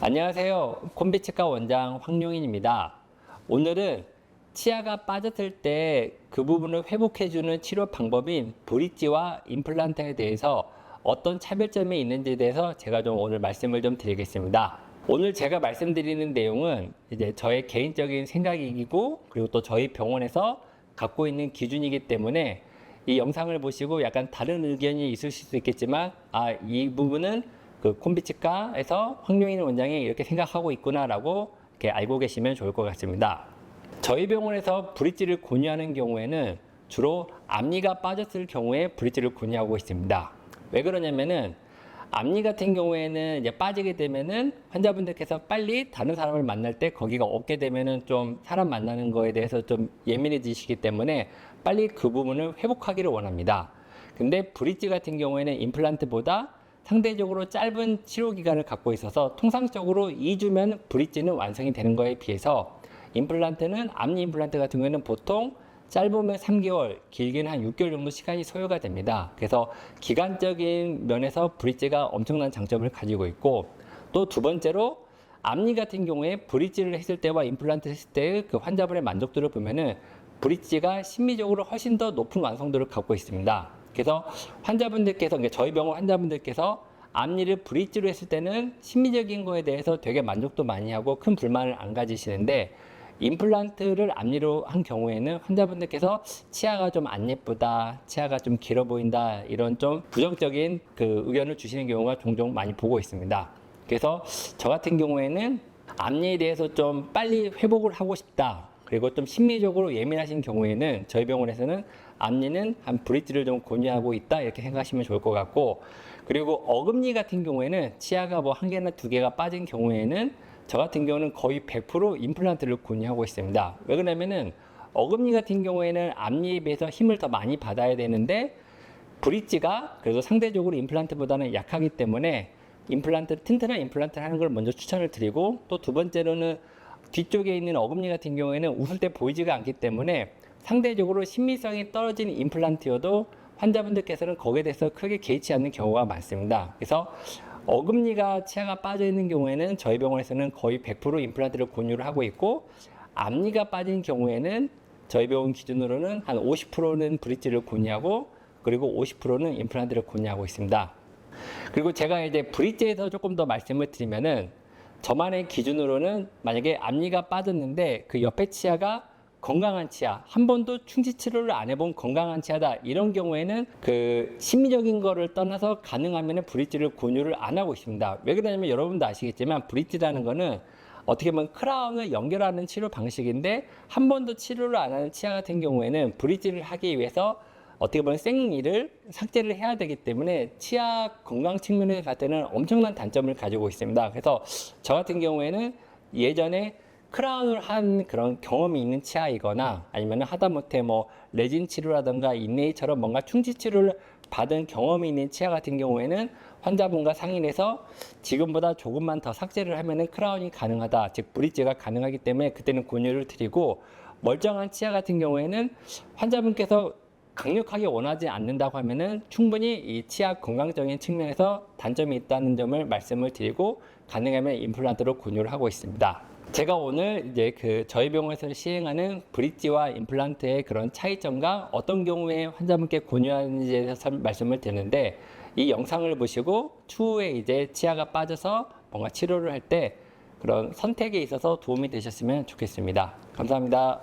안녕하세요. 콤비치과 원장 황용인입니다. 오늘은 치아가 빠졌을 때 그 부분을 회복해주는 치료 방법인 브릿지와 임플란트에 대해서 어떤 차별점이 있는지에 대해서 제가 좀 오늘 말씀을 좀 드리겠습니다. 오늘 제가 말씀드리는 내용은 이제 저의 개인적인 생각이고, 그리고 또 저희 병원에서 갖고 있는 기준이기 때문에 이 영상을 보시고 약간 다른 의견이 있으실 수 있겠지만, 이 부분은 그 콤비치과에서 황용인 원장이 이렇게 생각하고 있구나라고 이렇게 알고 계시면 좋을 것 같습니다. 저희 병원에서 브릿지를 권유하는 경우에는 주로 앞니가 빠졌을 경우에 브릿지를 권유하고 있습니다. 왜 그러냐면은 앞니 같은 경우에는 이제 빠지게 되면은 환자분들께서 빨리 다른 사람을 만날 때 거기가 없게 되면은 좀 사람 만나는 거에 대해서 좀 예민해지시기 때문에 빨리 그 부분을 회복하기를 원합니다. 근데 브릿지 같은 경우에는 임플란트보다 상대적으로 짧은 치료 기간을 갖고 있어서 통상적으로 2주면 브릿지는 완성이 되는 거에 비해서 임플란트는 앞니 임플란트 같은 경우에는 보통 짧으면 3개월, 길게는 한 6개월 정도 시간이 소요가 됩니다. 그래서 기간적인 면에서 브릿지가 엄청난 장점을 가지고 있고, 또 두 번째로 앞니 같은 경우에 브릿지를 했을 때와 임플란트 했을 때의 그 환자분의 만족도를 보면은 브릿지가 심미적으로 훨씬 더 높은 완성도를 갖고 있습니다. 그래서 환자분들께서, 저희 병원 환자분들께서 앞니를 브릿지로 했을 때는 심미적인 거에 대해서 되게 만족도 많이 하고 큰 불만을 안 가지시는데, 임플란트를 앞니로 한 경우에는 환자분들께서 치아가 좀 안 예쁘다, 치아가 좀 길어 보인다, 이런 좀 부정적인 그 의견을 주시는 경우가 종종 많이 보고 있습니다. 그래서 저 같은 경우에는 앞니에 대해서 좀 빨리 회복을 하고 싶다, 그리고 좀 심미적으로 예민하신 경우에는 저희 병원에서는 앞니는 한 브릿지를 좀 권유하고 있다, 이렇게 생각하시면 좋을 것 같고, 그리고 어금니 같은 경우에는 치아가 뭐 한 개나 두 개가 빠진 경우에는 저 같은 경우는 거의 100% 임플란트를 권유하고 있습니다. 왜 그러냐면은 어금니 같은 경우에는 앞니에 비해서 힘을 더 많이 받아야 되는데 브릿지가 그래도 상대적으로 임플란트보다는 약하기 때문에 튼튼한 임플란트를 하는 걸 먼저 추천을 드리고, 또 두 번째로는 뒤쪽에 있는 어금니 같은 경우에는 웃을 때 보이지가 않기 때문에 상대적으로 신미성이 떨어진 임플란트여도 환자분들께서는 거기에 대해서 크게 개의치 않는 경우가 많습니다. 그래서 어금니가 치아가 빠져 있는 경우에는 저희 병원에서는 거의 100% 임플란트를 권유를 하고 있고, 앞니가 빠진 경우에는 저희 병원 기준으로는 한 50%는 브릿지를 권유하고, 그리고 50%는 임플란트를 권유하고 있습니다. 그리고 제가 이제 브릿지에서 조금 더 말씀을 드리면은, 저만의 기준으로는 만약에 앞니가 빠졌는데 그 옆에 치아가 건강한 치아, 한 번도 충치 치료를 안 해본 건강한 치아다, 이런 경우에는 그 심리적인 거를 떠나서 가능하면 브릿지를 권유를 안 하고 있습니다. 왜 그러냐면 여러분도 아시겠지만 브릿지라는 거는 어떻게 보면 크라운을 연결하는 치료 방식인데, 한 번도 치료를 안 하는 치아 같은 경우에는 브릿지를 하기 위해서 어떻게 보면 생이를 삭제를 해야 되기 때문에 치아 건강 측면에서 봤을 때는 엄청난 단점을 가지고 있습니다. 그래서 저 같은 경우에는 예전에 크라운을 한 그런 경험이 있는 치아이거나, 아니면 하다못해 뭐 레진 치료라든가 인레이처럼 뭔가 충치 치료를 받은 경험이 있는 치아 같은 경우에는 환자분과 상의해서 지금보다 조금만 더 삭제를 하면은 크라운이 가능하다, 즉 브릿지가 가능하기 때문에 그때는 권유를 드리고, 멀쩡한 치아 같은 경우에는 환자분께서 강력하게 원하지 않는다고 하면은 충분히 이 치아 건강적인 측면에서 단점이 있다는 점을 말씀을 드리고, 가능하면 임플란트로 권유를 하고 있습니다. 제가 오늘 이제 저희 병원에서 시행하는 브릿지와 임플란트의 그런 차이점과 어떤 경우에 환자분께 권유하는지에 대해서 말씀을 드리는데, 이 영상을 보시고 추후에 이제 치아가 빠져서 뭔가 치료를 할 때 그런 선택에 있어서 도움이 되셨으면 좋겠습니다. 감사합니다.